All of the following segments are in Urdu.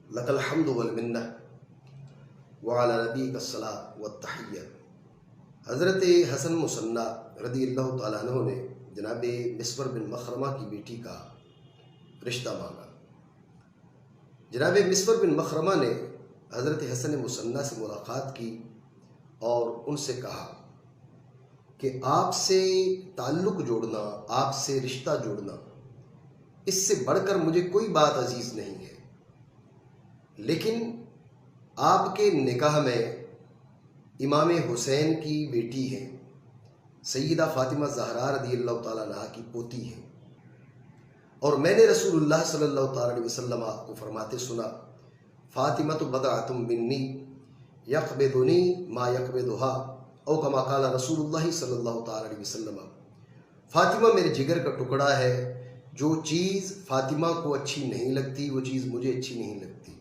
لک الحمد والمنہ وعلی نبیک الصلاۃ والتحیہ۔ حضرت حسن مصنع رضی اللہ تعالیٰ عنہ نے جناب مسور بن مخرمہ کی بیٹی کا رشتہ مانگا۔ جناب مسور بن مخرمہ نے حضرت حسن مصنع سے ملاقات کی اور ان سے کہا کہ آپ سے تعلق جوڑنا، آپ سے رشتہ جوڑنا، اس سے بڑھ کر مجھے کوئی بات عزیز نہیں ہے، لیکن آپ کے نکاح میں امام حسین کی بیٹی ہے، سیدہ فاطمہ زہرا رضی اللہ تعالیٰ عنہا کی پوتی ہے، اور میں نے رسول اللہ صلی اللہ تعالیٰ علیہ وسلم کو فرماتے سنا، فاطمہ تو بضعۃ منی یقبضنی ما یقبضها او کما قال رسول اللہ صلی اللہ تعالیٰ علیہ وسلم، فاطمہ میرے جگر کا ٹکڑا ہے، جو چیز فاطمہ کو اچھی نہیں لگتی وہ چیز مجھے اچھی نہیں لگتی،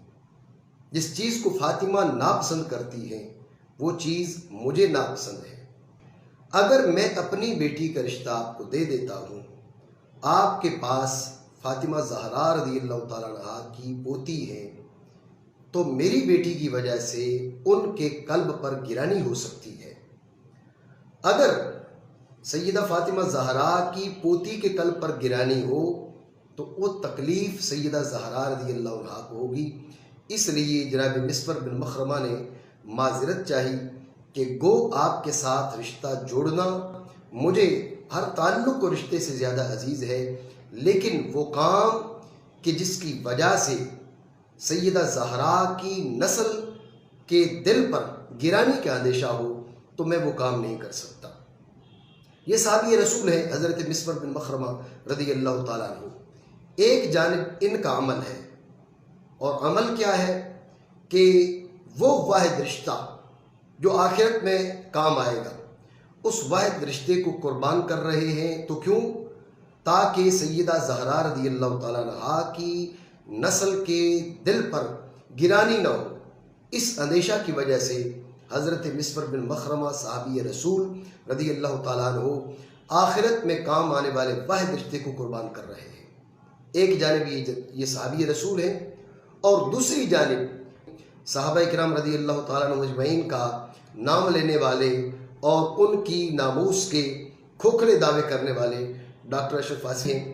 جس چیز کو فاطمہ ناپسند کرتی ہے وہ چیز مجھے ناپسند ہے۔ اگر میں اپنی بیٹی کا رشتہ آپ کو دے دیتا ہوں، آپ کے پاس فاطمہ زہرا رضی اللہ تعالیٰ عنہا کی پوتی ہے، تو میری بیٹی کی وجہ سے ان کے قلب پر گرانی ہو سکتی ہے۔ اگر سیدہ فاطمہ زہرا کی پوتی کے قلب پر گرانی ہو تو وہ تکلیف سیدہ زہرا رضی اللہ عنہا کو ہوگی۔ اس لیے جناب مسور بن مخرمہ نے معذرت چاہی کہ گو آپ کے ساتھ رشتہ جوڑنا مجھے ہر تعلق و رشتے سے زیادہ عزیز ہے، لیکن وہ کام کہ جس کی وجہ سے سیدہ زہرا کی نسل کے دل پر گرانی کا اندیشہ ہو تو میں وہ کام نہیں کر سکتا۔ یہ صحابی رسول ہے حضرت مسور بن مخرمہ رضی اللہ تعالیٰ عنہ۔ ایک جانب ان کا عمل ہے، اور عمل کیا ہے کہ وہ واحد رشتہ جو آخرت میں کام آئے گا، اس واحد رشتے کو قربان کر رہے ہیں۔ تو کیوں؟ تاکہ سیدہ زہرا رضی اللہ تعالیٰ عنہا کی نسل کے دل پر گرانی نہ ہو، اس اندیشہ کی وجہ سے حضرت مسور بن مخرمہ صحابی رسول رضی اللہ تعالیٰ عنہ آخرت میں کام آنے والے واحد رشتے کو قربان کر رہے ہیں۔ ایک جانب یہ صحابی رسول ہے، اور دوسری جانب صحابہ کرام رضی اللہ تعالیٰ عنہ اجمعین کا نام لینے والے اور ان کی ناموس کے کھوکھلے دعوے کرنے والے ڈاکٹر اشرف فاسق ہیں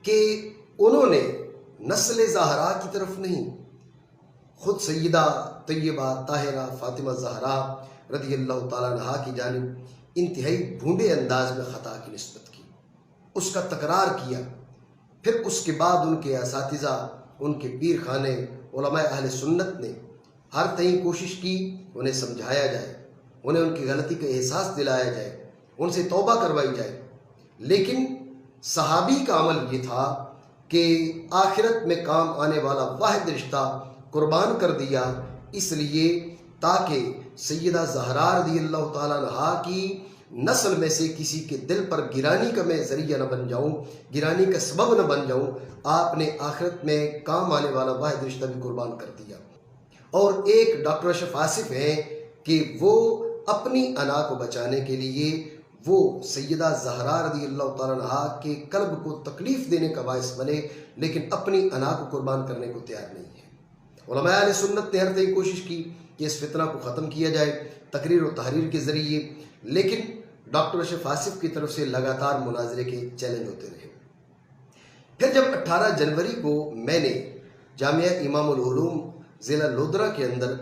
کہ انہوں نے نسل زہرا کی طرف نہیں، خود سیدہ طیبہ طاہرہ فاطمہ زہرا رضی اللہ تعالیٰ عنہا کی جانب انتہائی بھونڈے انداز میں خطا کی نسبت کی، اس کا تکرار کیا۔ پھر اس کے بعد ان کے اساتذہ، ان کے پیر خانے علماء اہل سنت نے ہر طرح کوشش کی انہیں سمجھایا جائے، انہیں ان کی غلطی کا احساس دلایا جائے، ان سے توبہ کروائی جائے، لیکن صحابی کا عمل یہ تھا کہ آخرت میں کام آنے والا واحد رشتہ قربان کر دیا، اس لیے تاکہ سیدہ زہرا رضی اللہ تعالیٰ عنہا کی نسل میں سے کسی کے دل پر گرانی کا میں ذریعہ نہ بن جاؤں، گرانی کا سبب نہ بن جاؤں۔ آپ نے آخرت میں کام آنے والا واحد رشتہ بھی قربان کر دیا۔ اور ایک ڈاکٹر اشرف فاسق ہیں کہ وہ اپنی انا کو بچانے کے لیے وہ سیدہ زہرا رضی اللہ تعالیٰ عنہا کے قلب کو تکلیف دینے کا باعث بنے، لیکن اپنی انا کو قربان کرنے کو تیار نہیں ہے۔ علماء اہل سنت نے ہر طرح کوشش کی کہ اس فتنہ کو ختم کیا جائے تقریر و تحریر کے ذریعے، لیکن ڈاکٹر اشرف فاسق کی طرف سے لگاتار مناظرے کے چیلنج ہوتے رہے۔ پھر جب 18 جنوری کو میں نے جامعہ امام العلوم ضلع لودھرا کے اندر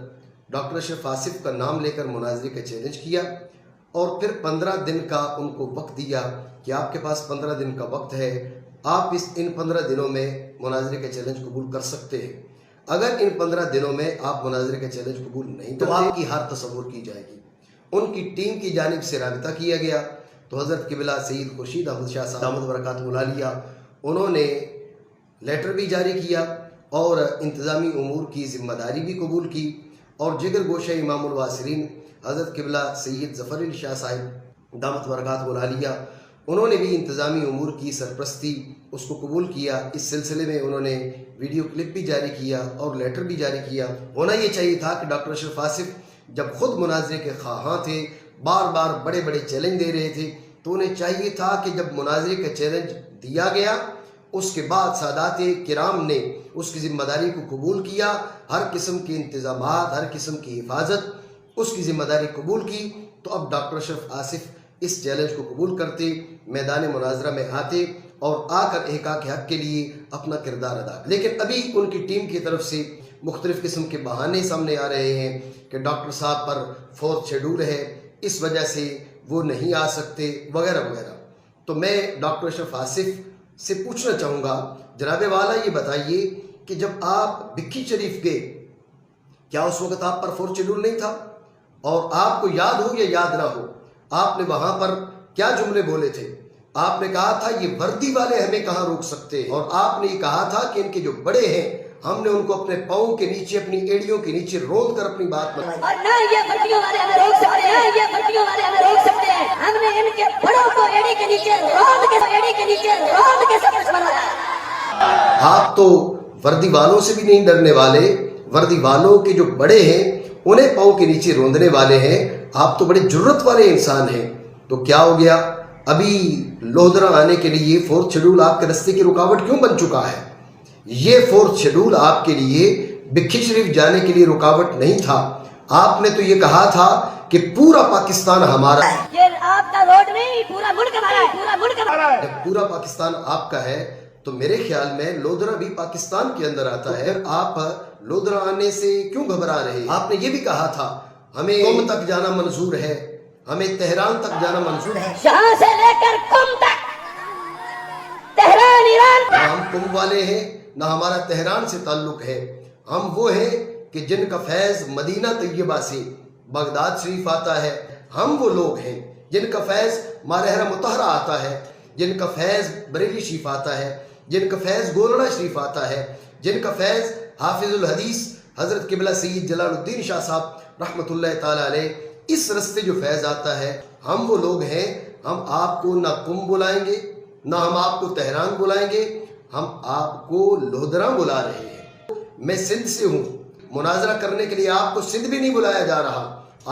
ڈاکٹر اشرف فاسق کا نام لے کر مناظرے کا چیلنج کیا، اور پھر 15 دن کا ان کو وقت دیا کہ آپ کے پاس 15 دن کا وقت ہے، آپ ان 15 دنوں میں مناظرے کا چیلنج قبول کر سکتے ہیں۔ اگر ان 15 دنوں میں آپ مناظرے کا چیلنج قبول نہیں تو آپ کی ہار تصور کی جائے گی۔ ان کی ٹیم کی جانب سے رابطہ کیا گیا تو حضرت قبلہ سید خورشید احمد شاہ صاحب دامت برکاتہ العالیہ انہوں نے لیٹر بھی جاری کیا اور انتظامی امور کی ذمہ داری بھی قبول کی، اور جگر گوشہ امام الواصلین حضرت قبلہ سید ظفر علی شاہ صاحب دامت برکاتہ العالیہ انہوں نے بھی انتظامی امور کی سرپرستی اس کو قبول کیا۔ اس سلسلے میں انہوں نے ویڈیو کلپ بھی جاری کیا اور لیٹر بھی جاری کیا۔ ہونا یہ چاہیے تھا کہ ڈاکٹر اشرف فاسق جب خود مناظرے کے خواہاں تھے، بار بار بڑے بڑے چیلنج دے رہے تھے، تو انہیں چاہیے تھا کہ جب مناظرے کا چیلنج دیا گیا اس کے بعد سادات کرام نے اس کی ذمہ داری کو قبول کیا، ہر قسم کے انتظامات، ہر قسم کی حفاظت، اس کی ذمہ داری قبول کی، تو اب ڈاکٹر اشرف آصف اس چیلنج کو قبول کرتے، میدان مناظرہ میں آتے اور آ کر احقاق حق کے لیے اپنا کردار ادا کرتے۔ لیکن ابھی ان کی ٹیم کی طرف سے مختلف قسم کے بہانے سامنے آ رہے ہیں کہ ڈاکٹر صاحب پر 4th شیڈول ہے، اس وجہ سے وہ نہیں آ سکتے وغیرہ وغیرہ۔ تو میں ڈاکٹر اشرف آصف سے پوچھنا چاہوں گا، جناب والا یہ بتائیے کہ جب آپ بکھی شریف گئے، کیا اس وقت آپ پر 4th شیڈول نہیں تھا؟ اور آپ کو یاد ہو یا یاد نہ ہو، آپ نے وہاں پر کیا جملے بولے تھے؟ آپ نے کہا تھا یہ وردی والے ہمیں کہاں روک سکتے ہیں، اور آپ نے یہ کہا تھا کہ ان کے جو بڑے ہیں ہم نے ان کو اپنے پاؤں کے نیچے، اپنی ایڑیوں کے نیچے روند کر اپنی بات بتائی، اور نہ یہ وردیوں والے ہمیں روک سکتے ہیں، یہ وردیوں والے ہمیں روک سکتے ہیں، ہم نے ان کے بڑوں کو ایڑی کے نیچے روند کے سب کچھ بنایا۔ آپ تو وردی والوں سے بھی نہیں ڈرنے والے، وردی والوں کے جو بڑے ہیں انہیں پاؤں کے نیچے روندنے والے ہیں، آپ تو بڑے جرت والے انسان ہیں۔ تو کیا ہو گیا؟ ابھی لودھرا آنے کے لیے 4th شیڈول آپ کے راستے کی رکاوٹ کیوں بن چکا ہے؟ یہ 4th شیڈول آپ کے لیے بکھی شریف جانے کے لیے رکاوٹ نہیں تھا۔ آپ نے تو یہ کہا تھا کہ پورا پاکستان ہمارا ہے، یہ آپ کا روڈ نہیں، پورا ملک ہمارا ہے، پورا ملک ہمارا ہے۔ جب پورا پاکستان آپ کا ہے تو میرے خیال میں لودھرا بھی پاکستان کے اندر آتا ہے۔ آپ لودھرا آنے سے کیوں گھبرا رہے ہیں؟ آپ نے یہ بھی کہا تھا ہمیں قم تک جانا منظور ہے، ہمیں تہران تک جانا منظور ہے، یہاں سے لے کر قم تک، تہران ایران۔ نہ ہم قم والے ہیں نہ ہمارا تہران سے تعلق ہے، ہم وہ ہیں کہ جن کا فیض مدینہ طیبہ سے بغداد شریف آتا ہے، ہم وہ لوگ ہیں جن کا فیض مارحرہ مطہرہ آتا ہے، جن کا فیض بریلی شریف آتا ہے، جن کا فیض گولڑا شریف آتا ہے، جن کا فیض حافظ الحدیث حضرت قبلہ سید جلال الدین شاہ صاحب رحمۃ اللہ تعالیٰ علیہ، اس رستے جو فیض آتا ہے، ہم وہ لوگ ہیں۔ ہم آپ کو نہ قم بلائیں گے نہ ہم آپ کو تہران بلائیں گے، ہم آپ کو لودھرا بلا رہے ہیں۔ میں سندھ سے ہوں، مناظرہ کرنے کے لیے آپ کو سندھ بھی نہیں بلایا جا رہا،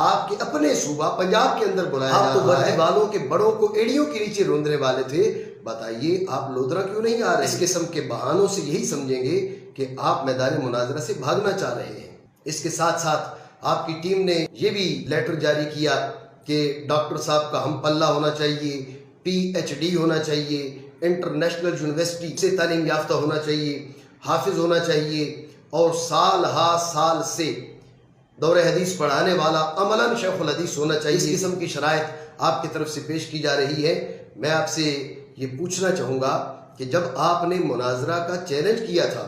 آپ کے اپنے صوبہ پنجاب کے اندر بلایا جا رہا ہے۔ والوں کے بڑوں کو ایڑیوں کے نیچے روندنے والے تھے، بتائیے آپ لودھرا کیوں نہیں آ رہے؟ اس قسم کے بہانوں سے یہی سمجھیں گے کہ آپ میدان مناظرہ سے بھاگنا چاہ رہے ہیں۔ اس کے ساتھ ساتھ آپ کی ٹیم نے یہ بھی لیٹر جاری کیا کہ ڈاکٹر صاحب کا ہم پلہ ہونا چاہیے، PhD ہونا چاہیے، انٹرنیشنل یونیورسٹی سے تعلیم یافتہ ہونا چاہیے، حافظ ہونا چاہیے، اور سال ہا سال سے دور حدیث پڑھانے والا عملاً شیخ الحدیث ہونا چاہیے۔ اس قسم کی شرائط آپ کی طرف سے پیش کی جا رہی ہے۔ میں آپ سے یہ پوچھنا چاہوں گا کہ جب آپ نے مناظرہ کا چیلنج کیا تھا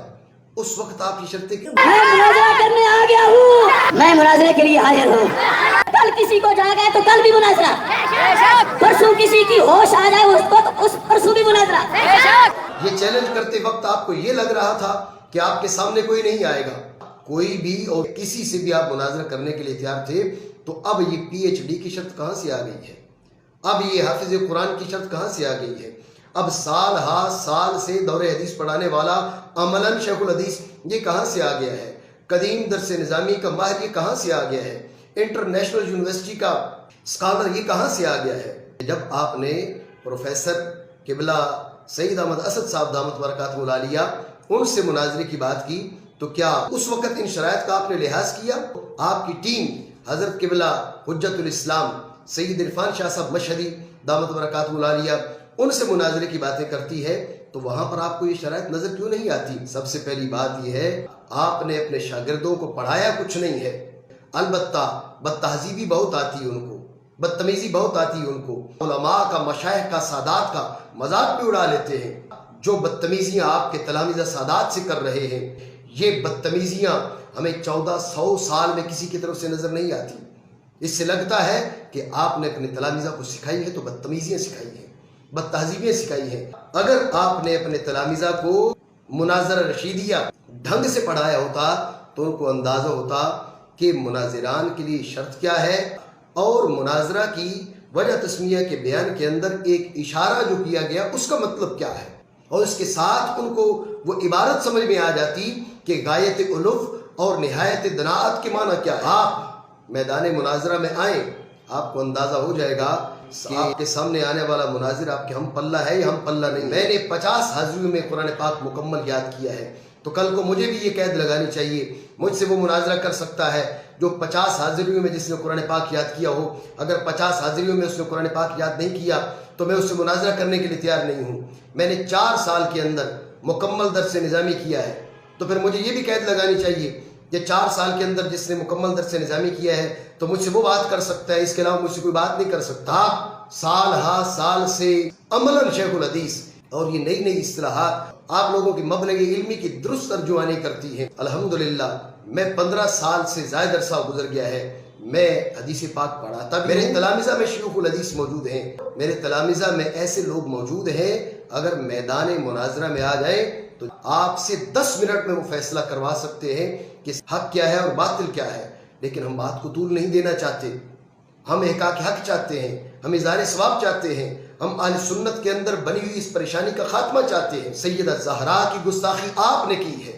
اس وقت آپ کی شرطیں کیوں؟ میں مناظرہ کرنے آ گیا ہوں، میں مناظرے کے لیے حاضر ہوں۔ کل کسی کو جاگ آئے تو کل بھی مناظرہ، پرسوں کسی کی ہوش آ جائے اس کو تو اس پرسوں بھی مناظرہ۔ یہ چیلنج کرتے وقت آپ کو یہ لگ رہا تھا کہ آپ کے سامنے کوئی نہیں آئے گا، کوئی بھی اور کسی سے بھی آپ مناظرہ کرنے کے لیے تیار تھے، تو اب یہ PhD کی شرط کہاں سے آ گئی ہے؟ اب یہ حافظ قرآن کی شرط کہاں سے آ گئی ہے؟ اب سال ہا سال سے دور حدیث پڑھانے والا عملاً شیخ الحدیث یہ کہاں سے آ گیا ہے؟ قدیم درس نظامی کا ماہر یہ کہاں سے آ گیا ہے؟ انٹرنیشنل یونیورسٹی کا اسکالر یہ کہاں سے آ گیا ہے؟ جب آپ نے پروفیسر قبلہ سید احمد اسد صاحب دامت برکاتہ العالیہ ان سے مناظرے کی بات کی تو کیا اس وقت ان شرائط کا آپ نے لحاظ کیا؟ آپ کی ٹیم حضرت قبلہ حجت الاسلام سید عرفان شاہ صاحب مشہدی دامت برکاتہ العالیہ ان سے مناظرے کی باتیں کرتی ہے تو وہاں پر آپ کو یہ شرائط نظر کیوں نہیں آتی؟ سب سے پہلی بات یہ ہے آپ نے اپنے شاگردوں کو پڑھایا کچھ نہیں ہے، البتہ بدتہذیبی بہت آتی ہے ان کو، بدتمیزی بہت آتی ہے ان کو، علماء کا، مشائخ کا، سادات کا مذاق بھی اڑا لیتے ہیں۔ جو بدتمیزیاں آپ کے تلامذہ سادات سے کر رہے ہیں، یہ بدتمیزیاں ہمیں 1400 سال میں کسی کی طرف سے نظر نہیں آتی۔ اس سے لگتا ہے کہ آپ نے اپنے تلامذہ کو سکھائی ہے تو بدتمیزیاں سکھائی ہیں، بدتہذیبیاں سکھائی ہیں۔ اگر آپ نے اپنے تلامذہ کو مناظرہ رشیدیہ ڈھنگ سے پڑھایا ہوتا تو ان کو اندازہ ہوتا کہ مناظران کے لیے شرط کیا ہے، اور مناظرہ کی وجہ تسمیہ کے بیان کے اندر ایک اشارہ جو کیا گیا اس کا مطلب کیا ہے، اور اس کے ساتھ ان کو وہ عبارت سمجھ میں آ جاتی کہ غایت الف اور نہایت دناعت کے معنی کیا ہے۔ آپ میدان مناظرہ میں آئیں، آپ کو اندازہ ہو جائے گا کہ آپ کے سامنے آنے والا مناظر آپ کے ہم پلہ ہے یا ہم پلہ نہیں. میں نے 50 حاضریوں میں قرآن پاک مکمل یاد کیا ہے، تو کل کو مجھے بھی یہ قید لگانی چاہیے، مجھ سے وہ مناظرہ کر سکتا ہے جو 50 حاضریوں میں جس نے قرآن پاک یاد کیا ہو. اگر 50 حاضریوں میں اس نے قرآن پاک یاد نہیں کیا تو میں اس سے مناظرہ کرنے کے لیے تیار نہیں ہوں. میں نے 4 سال کے اندر مکمل درس نظامی کیا ہے، تو پھر مجھے یہ بھی قید لگانی چاہیے کہ 4 سال کے اندر جس نے مکمل درس نظامی کیا ہے تو مجھ سے وہ بات کر سکتا ہے، اس کے علاوہ مجھ سے کوئی بات نہیں کر سکتا. سال ہا سال سے عملاً شیخ الحدیث اور یہ نئی نئی اصطلاحات آپ لوگوں کی مبلغ علمی کی درست ترجمانی کرتی ہیں. الحمدللہ میں 15 سال سے زائد عرصہ گزر گیا ہے، میں حدیث پاک پڑھاتا. میرے تلامذہ میں شیوخ الحدیث موجود ہیں، میرے تلامذہ میں ایسے لوگ موجود ہیں اگر میدان مناظرہ میں آ جائیں تو آپ سے 10 منٹ میں وہ فیصلہ کروا سکتے ہیں کہ حق کیا ہے اور باطل کیا ہے. لیکن ہم بات کو طول نہیں دینا چاہتے، ہم احقاق حق چاہتے ہیں، ہم اظہار ثواب چاہتے ہیں، ہم اہل سنت کے اندر بنی ہوئی اس پریشانی کا خاتمہ چاہتے ہیں. سیدہ زہرا کی گستاخی آپ نے کی ہے،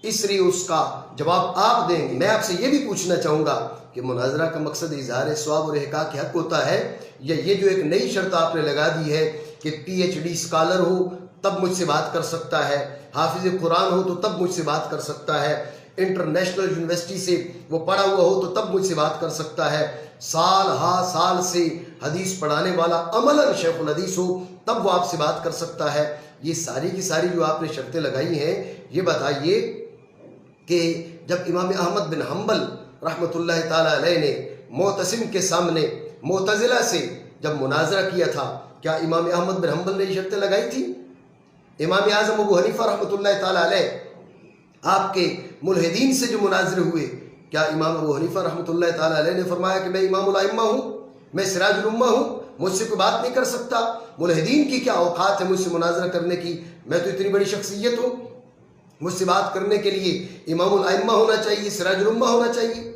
اس لیے اس کا جواب آپ دیں گے. میں آپ سے یہ بھی پوچھنا چاہوں گا کہ مناظرہ کا مقصد اظہار ثواب اور احقاق حق ہوتا ہے یا یہ جو ایک نئی شرط آپ نے لگا دی ہے کہ PhD اسکالر ہو تب مجھ سے بات کر سکتا ہے، حافظ قرآن ہو تو تب مجھ سے بات کر سکتا ہے، انٹرنیشنل یونیورسٹی سے وہ پڑھا ہوا ہو تو تب مجھ سے بات کر سکتا ہے، سال ہا سال سے حدیث پڑھانے والا عملاً شیخ الحدیث ہو تب وہ آپ سے بات کر سکتا ہے. یہ ساری کی ساری جو آپ نے شرطیں لگائی ہیں، یہ بتائیے کہ جب امام احمد بن حنبل رحمۃ اللہ تعالی علیہ نے معتصم کے سامنے معتزلہ سے جب مناظرہ کیا تھا، کیا امام احمد بن حنبل نے یہ شرطیں لگائی تھی؟ امام اعظم ابو حنیفہ رحمۃ اللہ تعالی علیہ آپ کے ملحدین سے جو مناظرے ہوئے، کیا امام ابو حنیفہ رحمۃ اللہ تعالی علیہ نے فرمایا کہ میں امام الائمہ ہوں، میں سراج الامہ ہوں، مجھ سے کوئی بات نہیں کر سکتا؟ ملحدین کی کیا اوقات ہے مجھ سے مناظرہ کرنے کی؟ میں تو اتنی بڑی شخصیت ہوں، مجھ سے بات کرنے کے لیے امام الائمہ ہونا چاہیے، سراج الامہ ہونا چاہیے.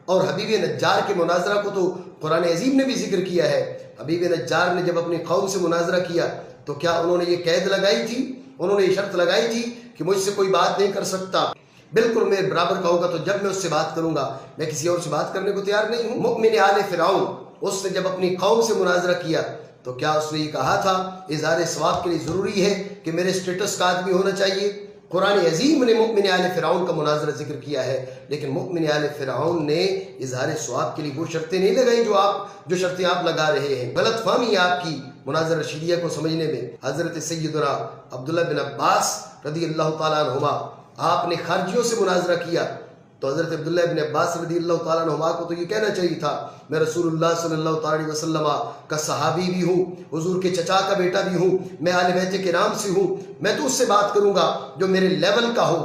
اور حبیب نجار کے مناظرہ کو تو قرآن عظیم نے بھی ذکر کیا ہے. حبیب نجار نے جب اپنی قوم سے مناظرہ کیا تو کیا انہوں نے یہ قید لگائی تھی، انہوں نے یہ شرط لگائی تھی کہ مجھ سے کوئی بات نہیں کر سکتا؟ بالکل میرے برابر کا ہوگا تو جب میں اس سے بات کروں گا، میں کسی اور سے بات کرنے کو تیار نہیں ہوں. مؤمن آل فرعون اس نے جب اپنی قوم سے مناظرہ کیا تو کیا اس نے یہ کہا تھا اظہار ثواب کے لیے ضروری ہے کہ میرے اسٹیٹس کا آدمی ہونا چاہیے؟ قرآن عظیم نے مؤمن آل فرعون کا مناظرہ ذکر کیا ہے، لیکن مؤمن آل فرعون نے اظہار ثواب کے لیے وہ شرطیں نہیں لگائی جو شرطیں آپ لگا رہے ہیں. غلط فہمی ہے آپ کی مناظرہ رشیدیہ کو سمجھنے میں. حضرت سیدنا عبداللہ بن عباس رضی اللہ تعالیٰ عنہما آپ نے خارجیوں سے مناظرہ کیا تو حضرت عبداللہ بن عباس رضی اللہ تعالیٰ عنہما کو تو یہ کہنا چاہیے تھا میں رسول اللہ صلی اللہ تعالیٰ علیہ وسلم کا صحابی بھی ہوں، حضور کے چچا کا بیٹا بھی ہوں، میں اہل بیت کرام سے ہوں، میں تو اس سے بات کروں گا جو میرے لیول کا ہو،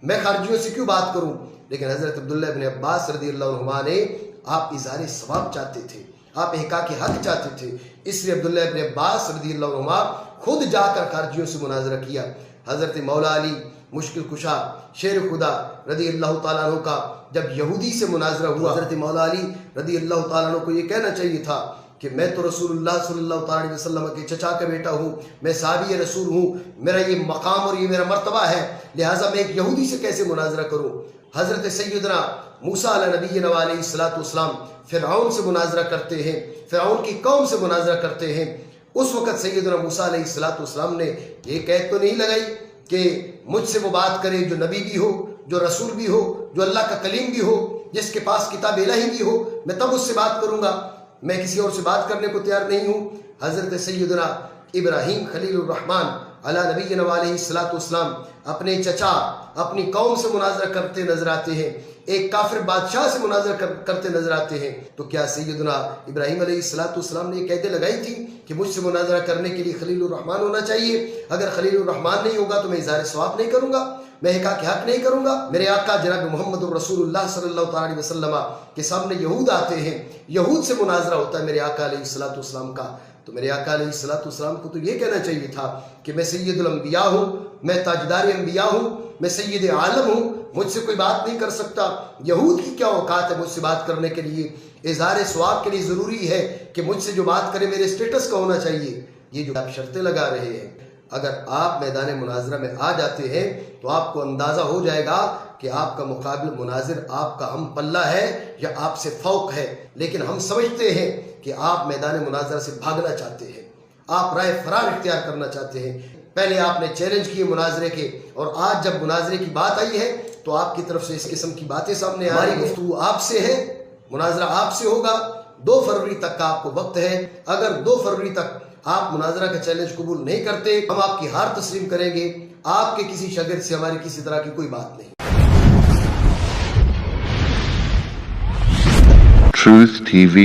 میں خارجیوں سے کیوں بات کروں؟ لیکن حضرت عبداللہ بن عباس رضی اللہ عنہما نے آپ اظہار ثواب چاہتے تھے، آپ احقاق حق چاہتے تھے، اس لیے عبداللہ بن عباس رضی اللہ عنہما خود جا کر خارجیوں سے مناظرہ کیا. حضرت مولا علی مشکل کشا شیر خدا رضی اللہ تعالیٰ عنہ کا جب یہودی سے مناظرہ ہوا، حضرت مولا علی رضی اللہ تعالیٰ عنہ کو یہ کہنا چاہیے تھا کہ میں تو رسول اللہ صلی اللہ تعالیٰ علیہ وسلم کے چچا کا بیٹا ہوں، میں صحابی رسول ہوں، میرا یہ مقام اور یہ میرا مرتبہ ہے، لہٰذا میں ایک یہودی سے کیسے مناظرہ کروں؟ حضرت سیدنا موسیٰ علیہ نبینا علیہ الصلوۃ والسلام فرعون سے مناظرہ کرتے ہیں، فرعون کی قوم سے مناظرہ کرتے ہیں. اس وقت سیدنا موسیٰ علیہ الصلوۃ والسلام نے یہ قید تو نہیں لگائی کہ مجھ سے وہ بات کرے جو نبی بھی ہو، جو رسول بھی ہو، جو اللہ کا کلیم بھی ہو، جس کے پاس کتاب الہی بھی ہو، میں تب اس سے بات کروں گا، میں کسی اور سے بات کرنے کو تیار نہیں ہوں. حضرت سیدنا ابراہیم خلیل الرحمن علی نبینا علیہ الصلوۃ والسلام اپنے چچا اپنی قوم سے مناظرہ کرتے نظر آتے ہیں، ایک کافر بادشاہ سے مناظرہ کرتے نظر آتے ہیں. تو کیا سیدنا ابراہیم علیہ الصلوۃ والسلام نے یہ قیدیں لگائی تھی کہ مجھ سے مناظرہ کرنے کے لیے خلیل الرحمن ہونا چاہیے؟ اگر خلیل الرحمن نہیں ہوگا تو میں اظہار ثواب نہیں کروں گا، میں حقاق حق نہیں کروں گا. میرے آقا جناب محمد الرسول اللہ صلی اللہ تعالیٰ علیہ وسلم کے سامنے یہود آتے ہیں، یہود سے مناظرہ ہوتا ہے میرے آقا علیہ الصلوۃ والسلام کا. تو میرے آقا علیہ الصلوۃ والسلام کو تو یہ کہنا چاہیے تھا کہ میں سید الانبیاء ہوں، میں تاجدار انبیاء ہوں، میں سید عالم ہوں، مجھ سے کوئی بات نہیں کر سکتا. یہود کی کیا اوقات ہے مجھ سے بات کرنے کے لیے؟ اظہار ثواب کے لیے ضروری ہے کہ مجھ سے جو بات کرے میرے اسٹیٹس کا ہونا چاہیے. یہ جو آپ شرطیں لگا رہے ہیں، اگر آپ میدان مناظرہ میں آ جاتے ہیں تو آپ کو اندازہ ہو جائے گا کہ آپ کا مقابل مناظر آپ کا ہم پلہ ہے یا آپ سے فوق ہے. لیکن ہم سمجھتے ہیں کہ آپ میدان مناظرہ سے بھاگنا چاہتے ہیں، آپ رائے فرار اختیار کرنا چاہتے ہیں۔ پہلے آپ نے چیلنج کیے مناظرے کے، اور آج جب مناظرے کی بات آئی ہے تو آپ کی طرف سے اس قسم کی باتیں سامنے آ رہی ہیں۔ ہماری گفتگو آپ سے ہے، مناظرہ آپ سے ہوگا، 2 فروری تک کا آپ کو وقت ہے۔ اگر 2 فروری تک آپ مناظرہ کا چیلنج قبول نہیں کرتے، ہم آپ کی ہار تسلیم کریں گے۔ آپ کے کسی شاگرد سے ہماری کسی طرح کی کوئی بات نہیں۔ Truth TV